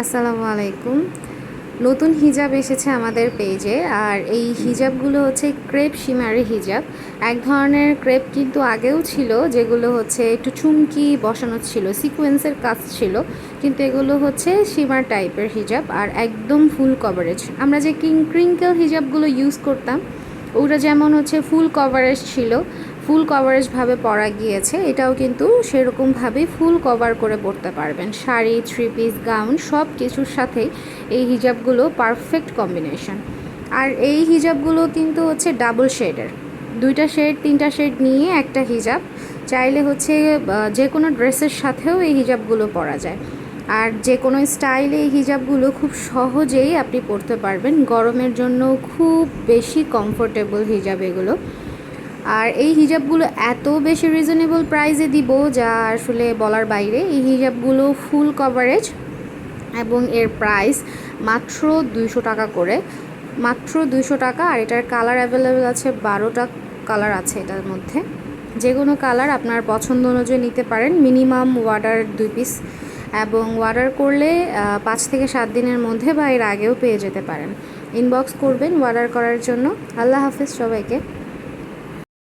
আসসালামু আলাইকুম। নতুন হিজাব এসেছে আমাদের পেজে। আর এই হিজাবগুলো হচ্ছে ক্রেপ শিমারি হিজাব। এক ধরনের ক্রেপ কিন্তু আগেও ছিল, যেগুলো হচ্ছে একটু চুমকি বসানো ছিল, সিকোয়েন্সের কাজ ছিল, কিন্তু এগুলো হচ্ছে শিমার টাইপের হিজাব আর একদম ফুল কভারেজ। আমরা যে ক্রিঙ্কেল হিজাবগুলো ইউজ করতাম, ওটা যেমন হচ্ছে ফুল কভারেজ ছিল, ফুল কভারেজভাবে পরা গিয়েছে, এটাও কিন্তু সেরকমভাবেই ফুল কভার করে পরতে পারবেন। শাড়ি, থ্রি পিস, গাউন সব কিছুর সাথেই এই হিজাবগুলো পারফেক্ট কম্বিনেশন। আর এই হিজাবগুলো কিন্তু হচ্ছে ডাবল শেডের, 2টা শেড 3টা শেড নিয়ে একটা হিজাব। চাইলে হচ্ছে যে কোনো ড্রেসের সাথেও এই হিজাবগুলো পরা যায়। আর যে কোনো স্টাইলে এই হিজাবগুলো খুব সহজেই আপনি পরতে পারবেন। গরমের জন্য খুব বেশি কমফোর্টেবল হিজাব এগুলো। আর এই হিজাবগুলো এত বেশি রিজনেবল প্রাইসে দিব যা আসলে বলার বাইরে। এই হিজাবগুলো ফুল কভারেজ এবং এর প্রাইস মাত্র 200 টাকা করে, মাত্র 200 টাকা। আর এটার কালার অ্যাভেলেবেল আছে, 12টা কালার আছে এটার মধ্যে। যে কোনো কালার আপনার পছন্দ অনুযায়ী নিতে পারেন। মিনিমাম অর্ডার 2 পিস, এবং অর্ডার করলে 5 থেকে 7 দিনের মধ্যে বা এর আগেও পেয়ে যেতে পারেন। ইনবক্স করবেন অর্ডার করার জন্য। আল্লাহ হাফেজ সবাইকে।